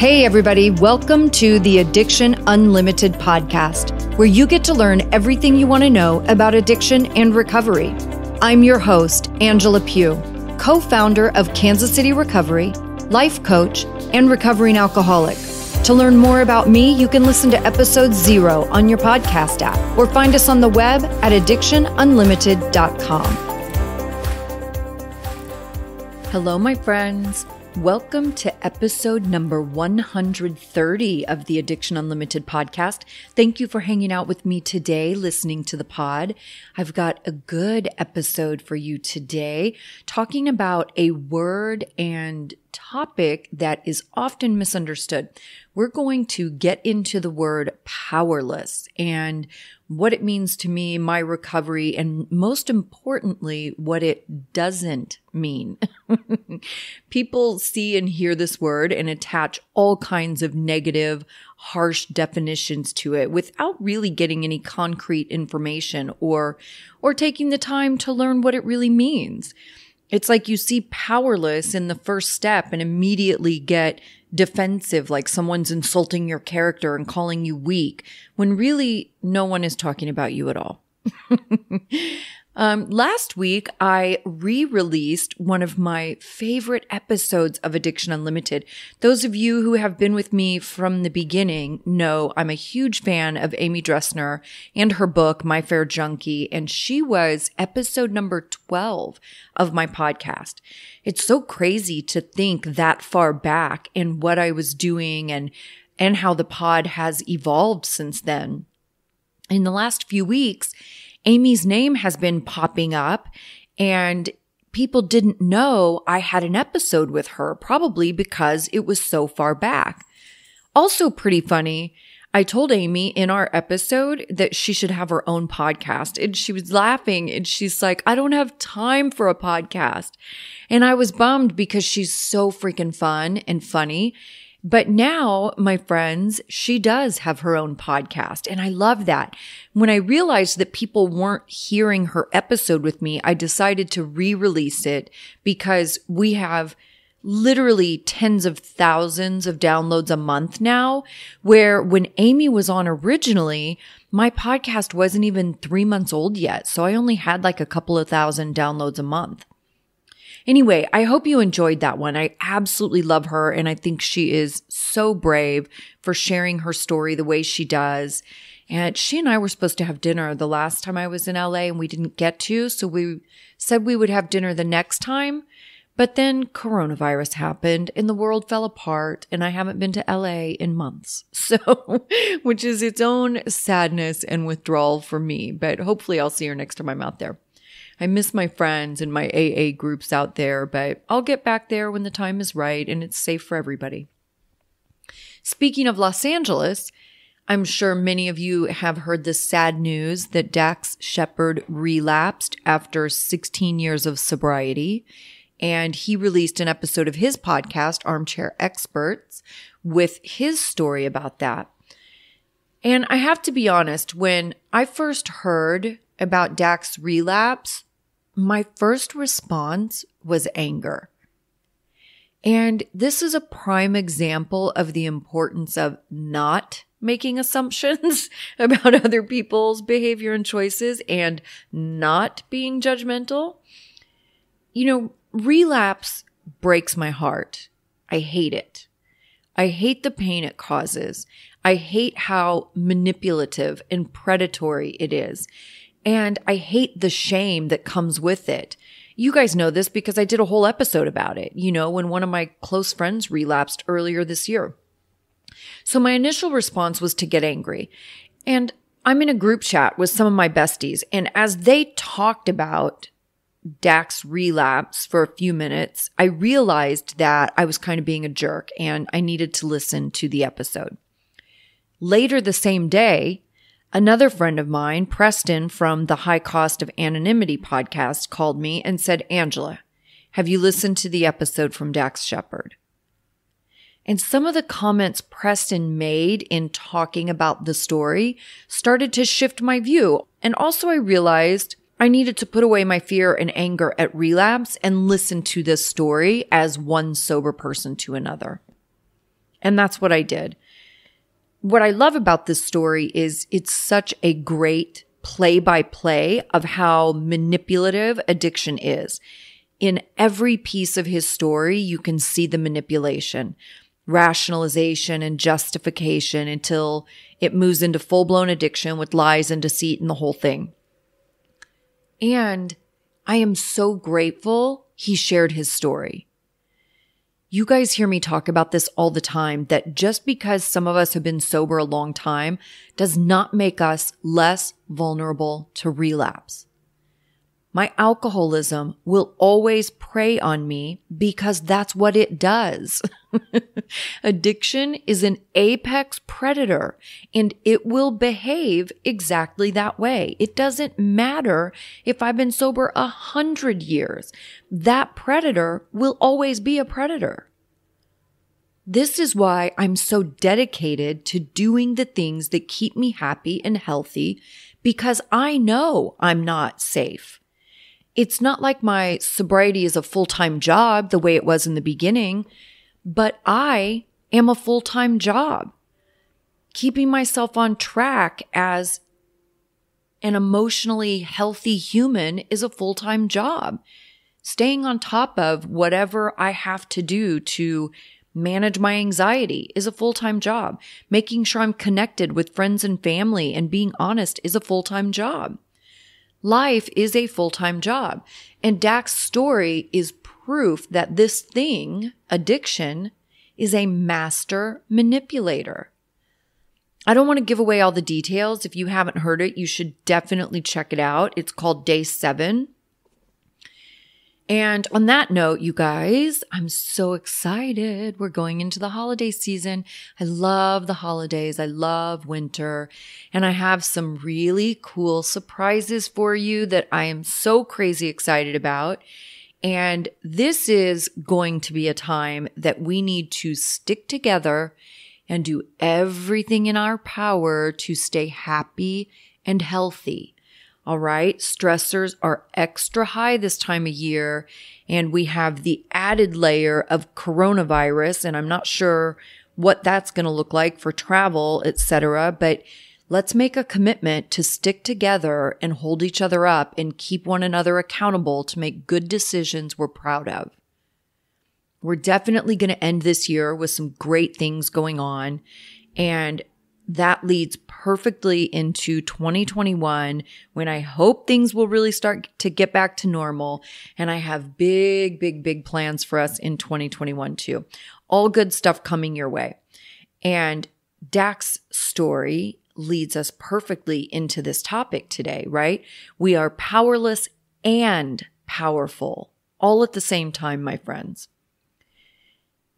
Hey everybody, welcome to the Addiction Unlimited podcast, where you get to learn everything you want to know about addiction and recovery. I'm your host, Angela Pugh, co-founder of Kansas City Recovery, life coach, and recovering alcoholic. To learn more about me, you can listen to episode 0 on your podcast app or find us on the web at addictionunlimited.com. Hello, my friends. Welcome to episode number 130 of the Addiction Unlimited podcast. Thank you for hanging out with me today, listening to the pod. I've got a good episode for you today, talking about a word and topic that is often misunderstood. We're going to get into the word powerless and what it means to me, my recovery, and most importantly, what it doesn't mean. People see and hear this word and attach all kinds of negative, harsh definitions to it without really getting any concrete information or taking the time to learn what it really means. It's like you see powerless in the first step and immediately get defensive, like someone's insulting your character and calling you weak, when really no one is talking about you at all. Last week, I re-released one of my favorite episodes of Addiction Unlimited. Those of you who have been with me from the beginning know I'm a huge fan of Amy Dressner and her book, My Fair Junkie, and she was episode number 12 of my podcast. It's so crazy to think that far back and what I was doing and how the pod has evolved since then. In the last few weeks, Amy's name has been popping up and people didn't know I had an episode with her, probably because it was so far back. Also pretty funny, I told Amy in our episode that she should have her own podcast, and she was laughing and she's like, I don't have time for a podcast. And I was bummed because she's so freaking fun and funny. But now, my friends, she does have her own podcast, and I love that. When I realized that people weren't hearing her episode with me, I decided to re-release it because we have literally tens of thousands of downloads a month now, where when Amy was on originally, my podcast wasn't even 3 months old yet, so I only had like a couple of thousand downloads a month. Anyway, I hope you enjoyed that one. I absolutely love her, and I think she is so brave for sharing her story the way she does. And she and I were supposed to have dinner the last time I was in LA, and we didn't get to, so we said we would have dinner the next time. But then coronavirus happened, and the world fell apart, and I haven't been to LA in months. So, which is its own sadness and withdrawal for me. But hopefully I'll see her next time I'm out there. I miss my friends and my AA groups out there, but I'll get back there when the time is right and it's safe for everybody. Speaking of Los Angeles, I'm sure many of you have heard the sad news that Dax Shepard relapsed after 16 years of sobriety, and he released an episode of his podcast, Armchair Experts, with his story about that. And I have to be honest, when I first heard about Dax's relapse, my first response was anger. And this is a prime example of the importance of not making assumptions about other people's behavior and choices and not being judgmental. You know, relapse breaks my heart. I hate it. I hate the pain it causes. I hate how manipulative and predatory it is. And I hate the shame that comes with it. You guys know this because I did a whole episode about it, when one of my close friends relapsed earlier this year. So my initial response was to get angry. And I'm in a group chat with some of my besties. And as they talked about Dax's relapse for a few minutes, I realized that I was kind of being a jerk and I needed to listen to the episode. Later the same day, another friend of mine, Preston from the High Cost of Anonymity podcast, called me and said, Angela, have you listened to the episode from Dax Shepard? And some of the comments Preston made in talking about the story started to shift my view. And also I realized I needed to put away my fear and anger at relapse and listen to this story as one sober person to another. And that's what I did. What I love about this story is it's such a great play-by-play of how manipulative addiction is. In every piece of his story, you can see the manipulation, rationalization, and justification until it moves into full-blown addiction with lies and deceit and the whole thing. And I am so grateful he shared his story. You guys hear me talk about this all the time, that just because some of us have been sober a long time does not make us less vulnerable to relapse. My alcoholism will always prey on me because that's what it does. Addiction is an apex predator and it will behave exactly that way. It doesn't matter if I've been sober 100 years. That predator will always be a predator. This is why I'm so dedicated to doing the things that keep me happy and healthy, because I know I'm not safe. It's not like my sobriety is a full-time job the way it was in the beginning, but I am a full-time job. Keeping myself on track as an emotionally healthy human is a full-time job. Staying on top of whatever I have to do to manage my anxiety is a full-time job. Making sure I'm connected with friends and family and being honest is a full-time job. Life is a full-time job. And Dak's story is proof that this thing, addiction, is a master manipulator. I don't want to give away all the details. If you haven't heard it, you should definitely check it out. It's called Day 7. And on that note, you guys, I'm so excited. We're going into the holiday season. I love the holidays. I love winter. And I have some really cool surprises for you that I am so crazy excited about. And this is going to be a time that we need to stick together and do everything in our power to stay happy and healthy. All right. Stressors are extra high this time of year, and we have the added layer of coronavirus, and I'm not sure what that's going to look like for travel, etc. But let's make a commitment to stick together and hold each other up and keep one another accountable to make good decisions we're proud of. We're definitely going to end this year with some great things going on, and that leads perfectly into 2021, when I hope things will really start to get back to normal. And I have big plans for us in 2021 too. All good stuff coming your way. And Dak's story leads us perfectly into this topic today, right? We are powerless and powerful all at the same time, my friends.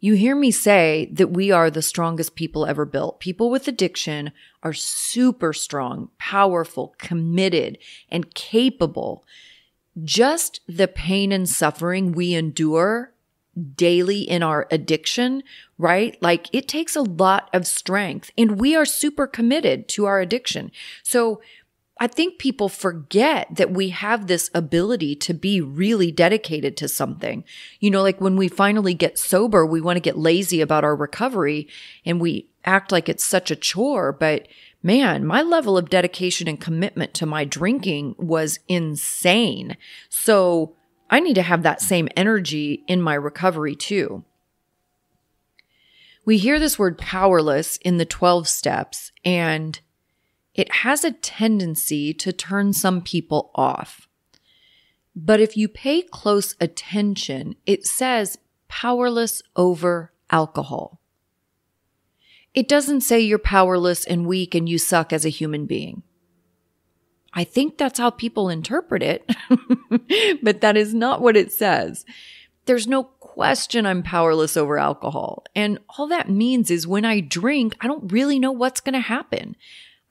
You hear me say that we are the strongest people ever built. People with addiction are super strong, powerful, committed, and capable. Just the pain and suffering we endure daily in our addiction, right? Like, it takes a lot of strength, and we are super committed to our addiction. So I think people forget that we have this ability to be really dedicated to something. You know, like when we finally get sober, we want to get lazy about our recovery and we act like it's such a chore. But man, my level of dedication and commitment to my drinking was insane. So I need to have that same energy in my recovery too. We hear this word powerless in the 12 steps, and it has a tendency to turn some people off. But if you pay close attention, it says powerless over alcohol. It doesn't say you're powerless and weak and you suck as a human being. I think that's how people interpret it, but that is not what it says. There's no question I'm powerless over alcohol. And all that means is when I drink, I don't really know what's going to happen.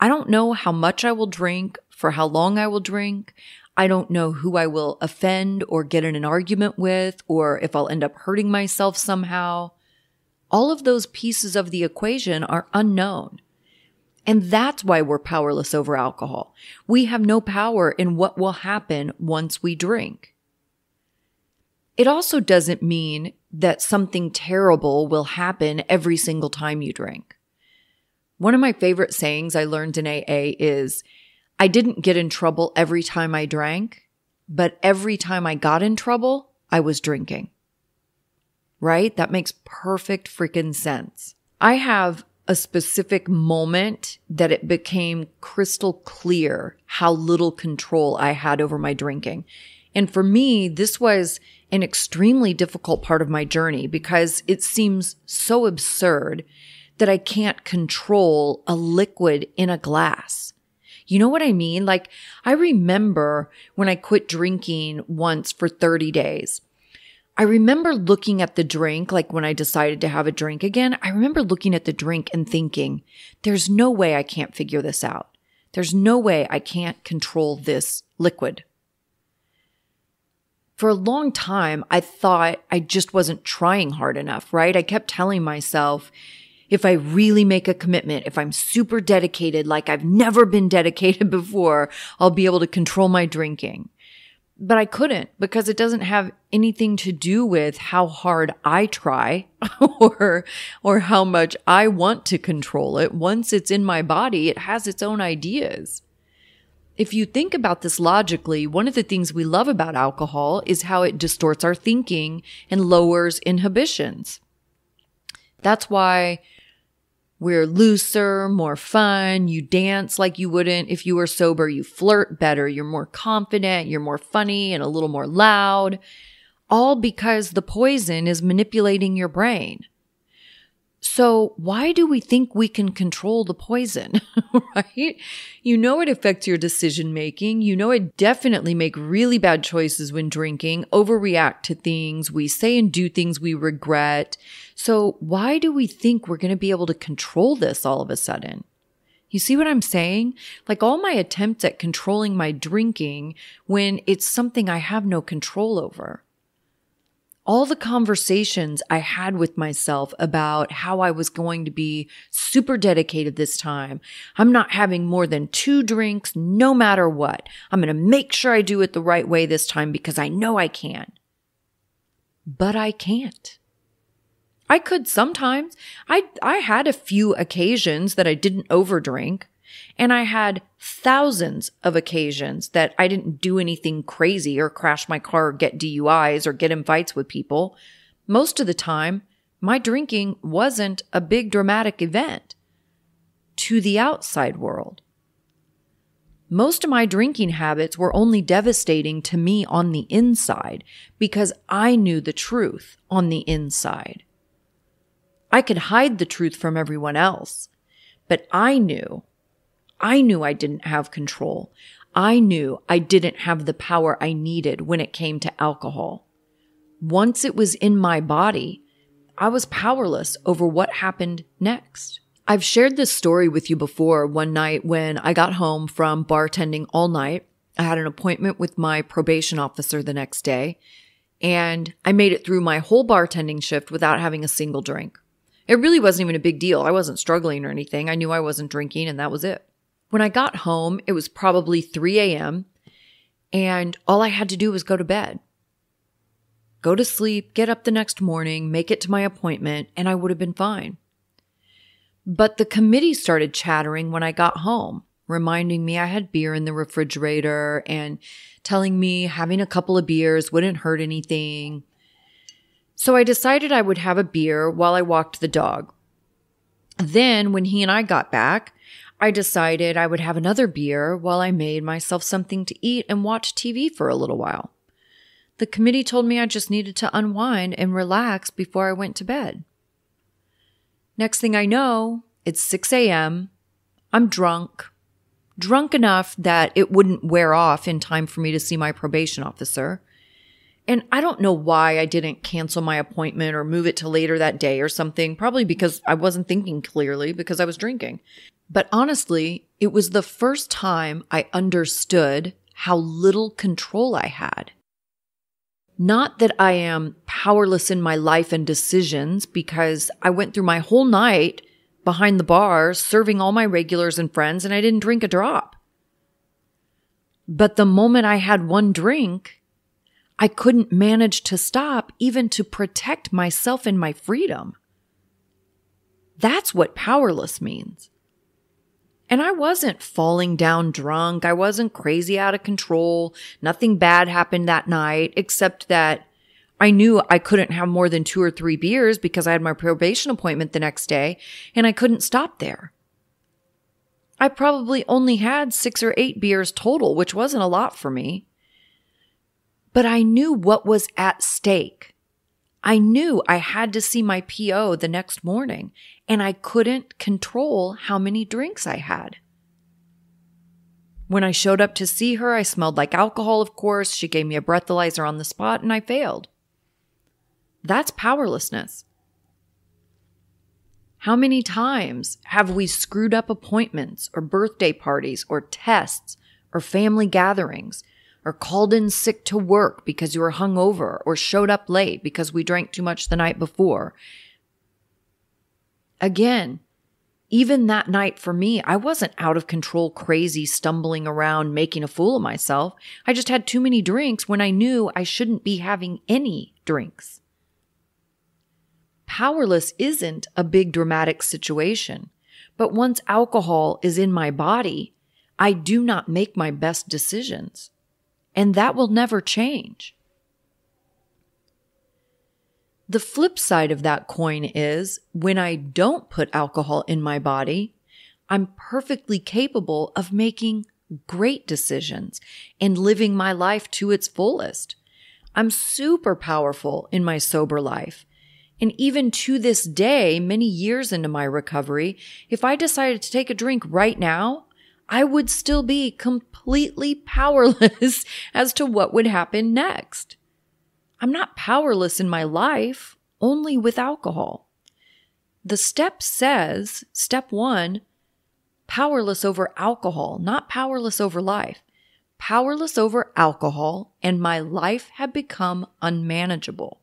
I don't know how much I will drink, for how long I will drink. I don't know who I will offend or get in an argument with, or if I'll end up hurting myself somehow. All of those pieces of the equation are unknown. And that's why we're powerless over alcohol. We have no power in what will happen once we drink. It also doesn't mean that something terrible will happen every single time you drink. One of my favorite sayings I learned in AA is, I didn't get in trouble every time I drank, but every time I got in trouble, I was drinking. Right? That makes perfect freaking sense. I have a specific moment that it became crystal clear how little control I had over my drinking. And for me, this was an extremely difficult part of my journey because it seems so absurd that I can't control a liquid in a glass. You know what I mean? Like, I remember when I quit drinking once for 30 days. I remember looking at the drink, like when I decided to have a drink again, I remember looking at the drink and thinking, there's no way I can't figure this out. There's no way I can't control this liquid. For a long time, I thought I just wasn't trying hard enough, right? I kept telling myself, if I really make a commitment, if I'm super dedicated, like I've never been dedicated before, I'll be able to control my drinking. But I couldn't because it doesn't have anything to do with how hard I try or how much I want to control it. Once it's in my body, it has its own ideas. If you think about this logically, one of the things we love about alcohol is how it distorts our thinking and lowers inhibitions. That's why we're looser, more fun. You dance like you wouldn't if you were sober. You flirt better. You're more confident. You're more funny and a little more loud. All because the poison is manipulating your brain. So why do we think we can control the poison, right? You know it affects your decision making. You know it definitely make really bad choices when drinking, overreact to things. We say and do things we regret. So why do we think we're going to be able to control this all of a sudden? You see what I'm saying? Like all my attempts at controlling my drinking when it's something I have no control over. All the conversations I had with myself about how I was going to be super dedicated this time. I'm not having more than 2 drinks no matter what. I'm going to make sure I do it the right way this time because I know I can. But I can't. I could sometimes. I had a few occasions that I didn't overdrink. And I had thousands of occasions that I didn't do anything crazy or crash my car or get DUIs or get in fights with people. Most of the time, my drinking wasn't a big dramatic event to the outside world. Most of my drinking habits were only devastating to me on the inside because I knew the truth on the inside. I could hide the truth from everyone else, but I knew I didn't have control. I knew I didn't have the power I needed when it came to alcohol. Once it was in my body, I was powerless over what happened next. I've shared this story with you before. One night when I got home from bartending all night, I had an appointment with my probation officer the next day, and I made it through my whole bartending shift without having a single drink. It really wasn't even a big deal. I wasn't struggling or anything. I knew I wasn't drinking, and that was it. When I got home, it was probably 3 a.m., and all I had to do was go to bed. Go to sleep, get up the next morning, make it to my appointment, and I would have been fine. But the committee started chattering when I got home, reminding me I had beer in the refrigerator and telling me having a couple of beers wouldn't hurt anything. So I decided I would have a beer while I walked the dog. Then when he and I got back, I decided I would have another beer while I made myself something to eat and watch TV for a little while. The committee told me I just needed to unwind and relax before I went to bed. Next thing I know, it's 6 a.m. I'm drunk enough that it wouldn't wear off in time for me to see my probation officer. And I don't know why I didn't cancel my appointment or move it to later that day or something, probably because I wasn't thinking clearly because I was drinking. But honestly, it was the first time I understood how little control I had. Not that I am powerless in my life and decisions, because I went through my whole night behind the bar serving all my regulars and friends, and I didn't drink a drop. But the moment I had one drink, I couldn't manage to stop even to protect myself and my freedom. That's what powerless means. And I wasn't falling down drunk. I wasn't crazy out of control. Nothing bad happened that night, except that I knew I couldn't have more than 2 or 3 beers because I had my probation appointment the next day, and I couldn't stop there. I probably only had 6 or 8 beers total, which wasn't a lot for me. But I knew what was at stake. I knew I had to see my PO the next morning, and I couldn't control how many drinks I had. When I showed up to see her, I smelled like alcohol, of course. She gave me a breathalyzer on the spot, and I failed. That's powerlessness. How many times have we screwed up appointments or birthday parties or tests or family gatherings or called in sick to work because you were hungover or showed up late because we drank too much the night before? Again, even that night for me, I wasn't out of control, crazy, stumbling around, making a fool of myself. I just had too many drinks when I knew I shouldn't be having any drinks. Powerless isn't a big dramatic situation, but once alcohol is in my body, I do not make my best decisions, and that will never change. The flip side of that coin is when I don't put alcohol in my body, I'm perfectly capable of making great decisions and living my life to its fullest. I'm super powerful in my sober life. And even to this day, many years into my recovery, if I decided to take a drink right now, I would still be completely powerless as to what would happen next. I'm not powerless in my life, only with alcohol. The step says, step 1, powerless over alcohol, not powerless over life. Powerless over alcohol, and my life had become unmanageable.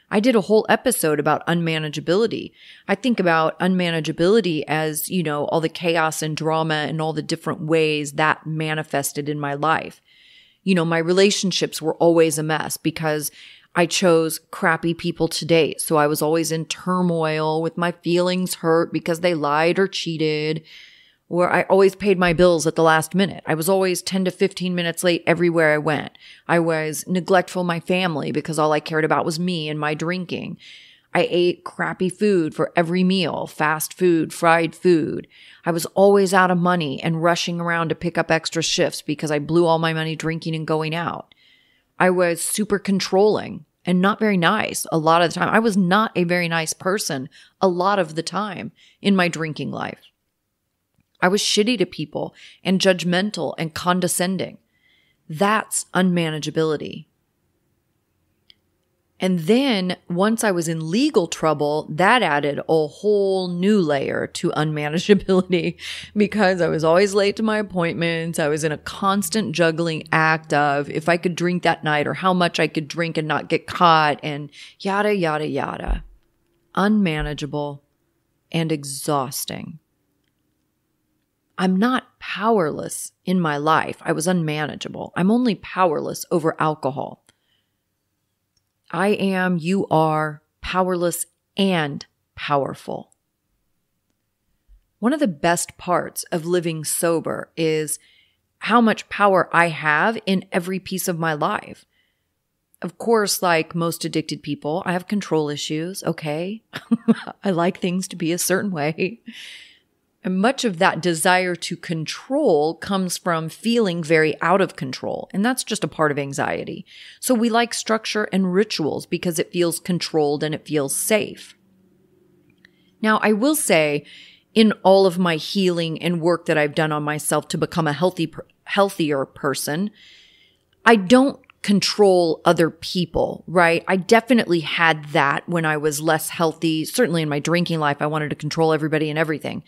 I did a whole episode about unmanageability. I think about unmanageability as, all the chaos and drama and all the different ways that manifested in my life. My relationships were always a mess because I chose crappy people to date. So I was always in turmoil with my feelings hurt because they lied or cheated, or I always paid my bills at the last minute. I was always 10 to 15 minutes late everywhere I went. I was neglectful of my family because all I cared about was me and my drinking. I ate crappy food for every meal, fast food, fried food. I was always out of money and rushing around to pick up extra shifts because I blew all my money drinking and going out. I was super controlling and not very nice a lot of the time. I was not a very nice person a lot of the time in my drinking life. I was shitty to people and judgmental and condescending. That's unmanageability. And then once I was in legal trouble, that added a whole new layer to unmanageability because I was always late to my appointments. I was in a constant juggling act of if I could drink that night or how much I could drink and not get caught and yada, yada, yada. Unmanageable and exhausting. I'm not powerless in my life. I was unmanageable. I'm only powerless over alcohol. I am, you are, powerless and powerful. One of the best parts of living sober is how much power I have in every piece of my life. Of course, like most addicted people, I have control issues, okay? I like things to be a certain way. And much of that desire to control comes from feeling very out of control. And that's just a part of anxiety. So we like structure and rituals because it feels controlled and it feels safe. Now, I will say, in all of my healing and work that I've done on myself to become a healthier person, I don't control other people, right? I definitely had that when I was less healthy. Certainly in my drinking life, I wanted to control everybody and everything.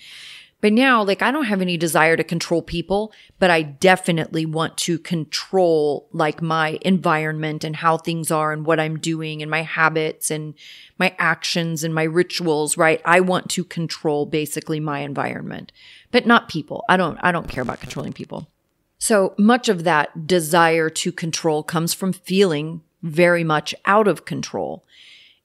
But now, I don't have any desire to control people, but I definitely want to control, my environment and how things are and what I'm doing and my habits and my actions and my rituals, right? I want to control basically my environment, but not people. I don't care about controlling people. So much of that desire to control comes from feeling very much out of control.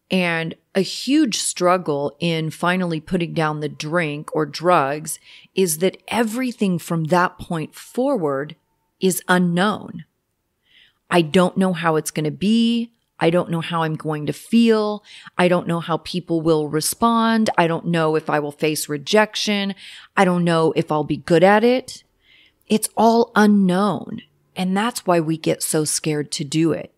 And a huge struggle in finally putting down the drink or drugs is that everything from that point forward is unknown. I don't know how it's going to be. I don't know how I'm going to feel. I don't know how people will respond. I don't know if I will face rejection. I don't know if I'll be good at it. It's all unknown. And that's why we get so scared to do it.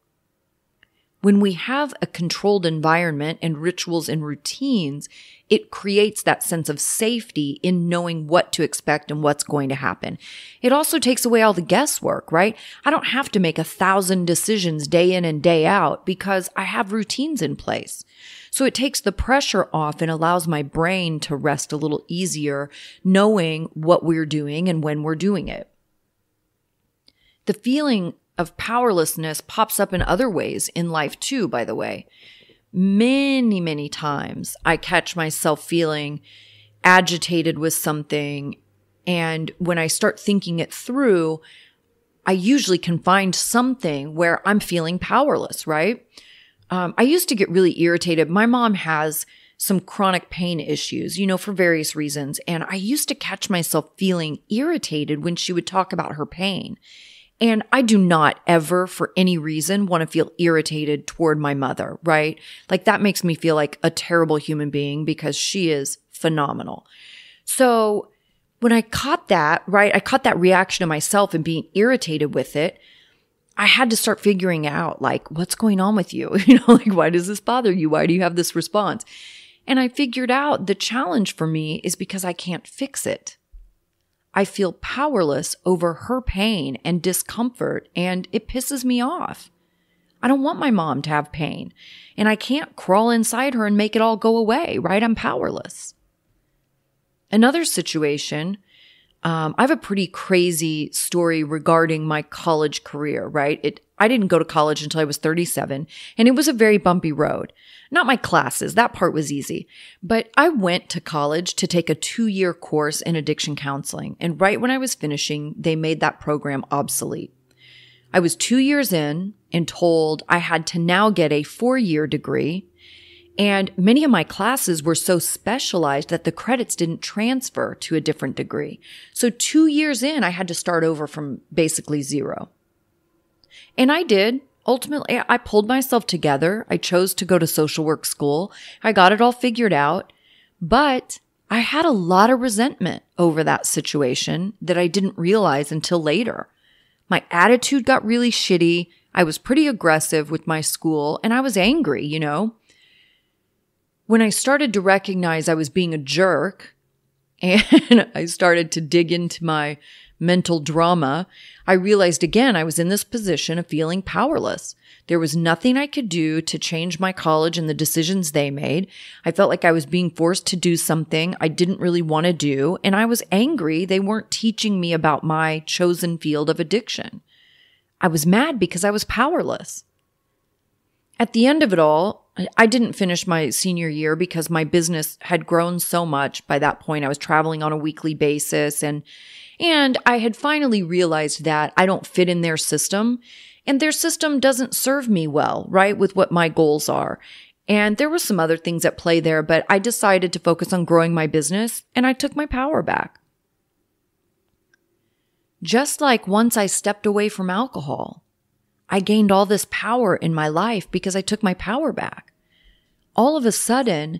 When we have a controlled environment and rituals and routines, it creates that sense of safety in knowing what to expect and what's going to happen. It also takes away all the guesswork, right? I don't have to make 1,000 decisions day in and day out because I have routines in place. So it takes the pressure off and allows my brain to rest a little easier, knowing what we're doing and when we're doing it. The feeling of powerlessness pops up in other ways in life too, by the way. Many, many times I catch myself feeling agitated with something. And when I start thinking it through, I usually can find something where I'm feeling powerless, right? I used to get really irritated. My mom has some chronic pain issues, for various reasons. And I used to catch myself feeling irritated when she would talk about her pain. And I do not ever, for any reason, want to feel irritated toward my mother, right? Like that makes me feel like a terrible human being because she is phenomenal. So when I caught that, right, I caught that reaction of myself and being irritated with it, I had to start figuring out like, what's going on with you? Like, why does this bother you? Why do you have this response? And I figured out the challenge for me is because I can't fix it. I feel powerless over her pain and discomfort, and it pisses me off. I don't want my mom to have pain, and I can't crawl inside her and make it all go away, right? I'm powerless. Another situation, I have a pretty crazy story regarding my college career, right? I didn't go to college until I was 37, and it was a very bumpy road. Not my classes, that part was easy. But I went to college to take a 2-year course in addiction counseling, and right when I was finishing, they made that program obsolete. I was 2 years in and told I had to now get a 4-year degree, and many of my classes were so specialized that the credits didn't transfer to a different degree. So 2 years in, I had to start over from basically zero. And I did. Ultimately, I pulled myself together. I chose to go to social work school. I got it all figured out. But I had a lot of resentment over that situation that I didn't realize until later. My attitude got really shitty. I was pretty aggressive with my school, and I was angry, When I started to recognize I was being a jerk, and I started to dig into my mental drama, I realized again I was in this position of feeling powerless. There was nothing I could do to change my college and the decisions they made. I felt like I was being forced to do something I didn't really want to do, and I was angry they weren't teaching me about my chosen field of addiction. I was mad because I was powerless. At the end of it all, I didn't finish my senior year because my business had grown so much. By that point, I was traveling on a weekly basis, and I had finally realized that I don't fit in their system, and their system doesn't serve me well, right, with what my goals are. And there were some other things at play there, but I decided to focus on growing my business, and I took my power back. Just like once I stepped away from alcohol, I gained all this power in my life because I took my power back. All of a sudden,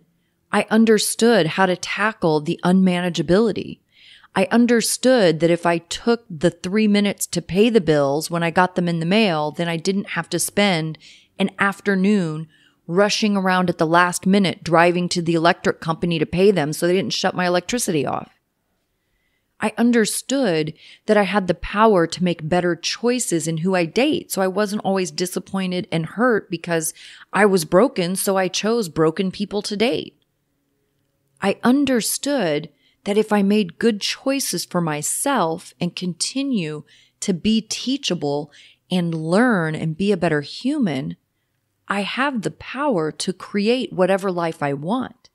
I understood how to tackle the unmanageability. I understood that if I took the 3 minutes to pay the bills when I got them in the mail, then I didn't have to spend an afternoon rushing around at the last minute driving to the electric company to pay them so they didn't shut my electricity off. I understood that I had the power to make better choices in who I date, so I wasn't always disappointed and hurt because I was broken, so I chose broken people to date. I understood that if I made good choices for myself and continue to be teachable and learn and be a better human, I have the power to create whatever life I want.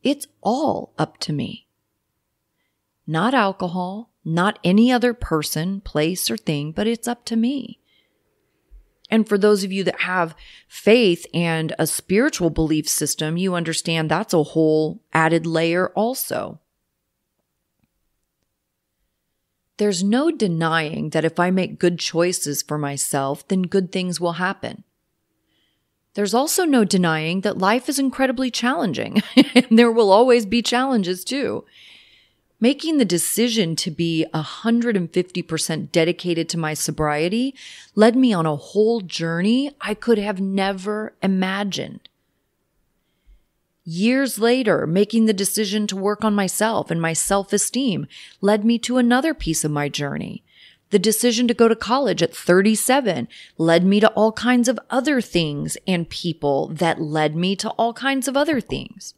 It's all up to me. Not alcohol, not any other person, place, or thing, but it's up to me. And for those of you that have faith and a spiritual belief system, you understand that's a whole added layer also. There's no denying that if I make good choices for myself, then good things will happen. There's also no denying that life is incredibly challenging, and there will always be challenges too. Making the decision to be 150% dedicated to my sobriety led me on a whole journey I could have never imagined. Years later, making the decision to work on myself and my self-esteem led me to another piece of my journey. The decision to go to college at 37 led me to all kinds of other things and people that led me to all kinds of other things.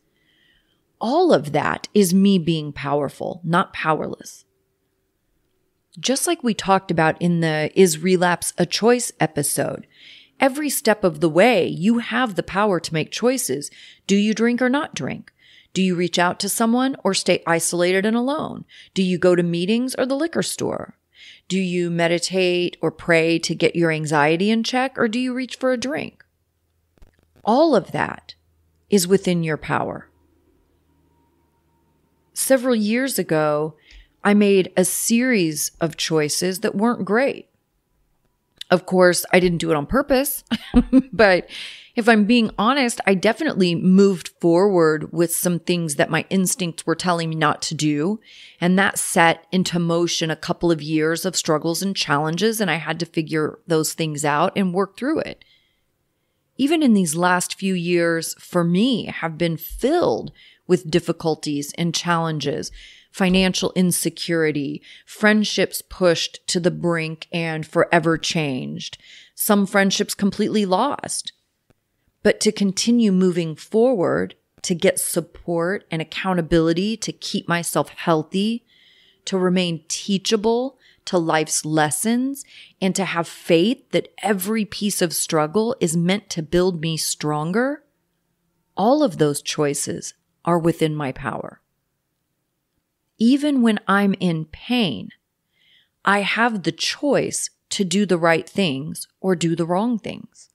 All of that is me being powerful, not powerless. Just like we talked about in the Is Relapse a Choice episode, every step of the way, you have the power to make choices. Do you drink or not drink? Do you reach out to someone or stay isolated and alone? Do you go to meetings or the liquor store? Do you meditate or pray to get your anxiety in check, or do you reach for a drink? All of that is within your power. Several years ago, I made a series of choices that weren't great. Of course, I didn't do it on purpose, but if I'm being honest, I definitely moved forward with some things that my instincts were telling me not to do, and that set into motion a couple of years of struggles and challenges, and I had to figure those things out and work through it. Even in these last few years, for me, have been filled with difficulties and challenges, financial insecurity, friendships pushed to the brink and forever changed, some friendships completely lost. But to continue moving forward, to get support and accountability, to keep myself healthy, to remain teachable to life's lessons, and to have faith that every piece of struggle is meant to build me stronger, all of those choices are within my power. Even when I'm in pain, I have the choice to do the right things or do the wrong things.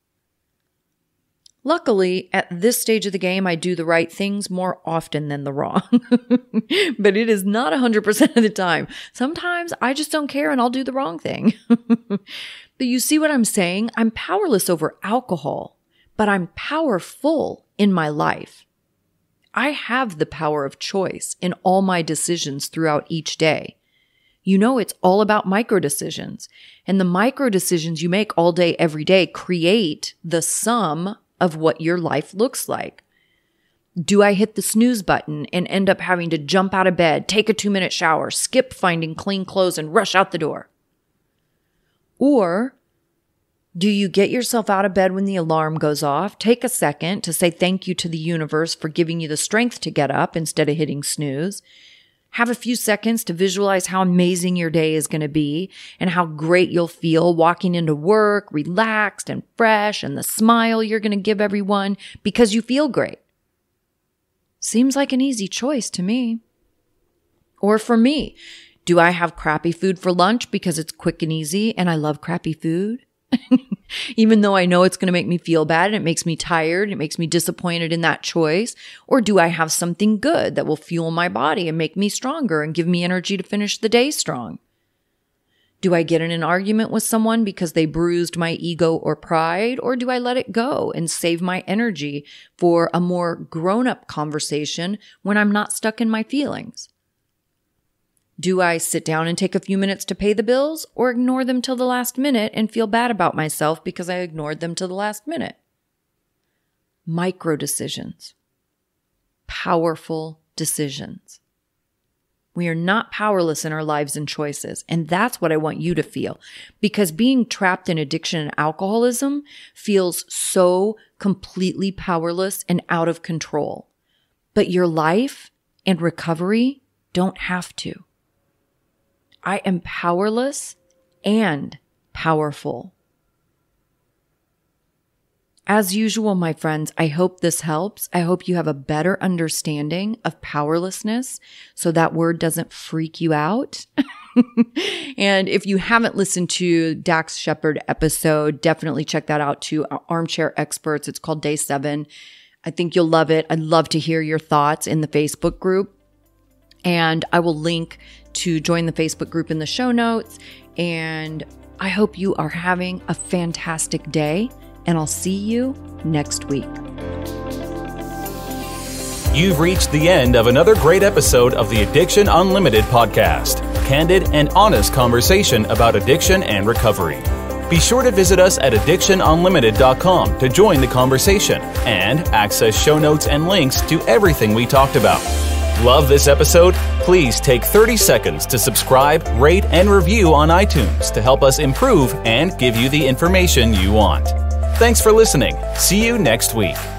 Luckily, at this stage of the game, I do the right things more often than the wrong. But it is not 100% of the time. Sometimes I just don't care and I'll do the wrong thing. But you see what I'm saying? I'm powerless over alcohol, but I'm powerful in my life. I have the power of choice in all my decisions throughout each day. You know, it's all about micro decisions, and the micro decisions you make all day, every day create the sum of what your life looks like. Do I hit the snooze button and end up having to jump out of bed, take a 2-minute shower, skip finding clean clothes, and rush out the door? Or do you get yourself out of bed when the alarm goes off, take a second to say thank you to the universe for giving you the strength to get up instead of hitting snooze, have a few seconds to visualize how amazing your day is going to be and how great you'll feel walking into work, relaxed and fresh, and the smile you're going to give everyone because you feel great? Seems like an easy choice to me. Or for me, do I have crappy food for lunch because it's quick and easy and I love crappy food? Even though I know it's going to make me feel bad and it makes me tired, and it makes me disappointed in that choice? Or do I have something good that will fuel my body and make me stronger and give me energy to finish the day strong? Do I get in an argument with someone because they bruised my ego or pride? Or do I let it go and save my energy for a more grown-up conversation when I'm not stuck in my feelings? Do I sit down and take a few minutes to pay the bills, or ignore them till the last minute and feel bad about myself because I ignored them till the last minute? Micro decisions. Powerful decisions. We are not powerless in our lives and choices, and that's what I want you to feel, because being trapped in addiction and alcoholism feels so completely powerless and out of control. But your life and recovery don't have to. I am powerless and powerful. As usual, my friends, I hope this helps. I hope you have a better understanding of powerlessness so that word doesn't freak you out. And if you haven't listened to Dax Shepard episode, definitely check that out too. Armchair Experts. It's called Day 7. I think you'll love it. I'd love to hear your thoughts in the Facebook group. And I will link to join the Facebook group in the show notes. And I hope you are having a fantastic day. And I'll see you next week. You've reached the end of another great episode of the Addiction Unlimited podcast. Candid and honest conversation about addiction and recovery. Be sure to visit us at addictionunlimited.com to join the conversation and access show notes and links to everything we talked about. Love this episode? Please take 30 seconds to subscribe, rate, and review on iTunes to help us improve and give you the information you want. Thanks for listening. See you next week.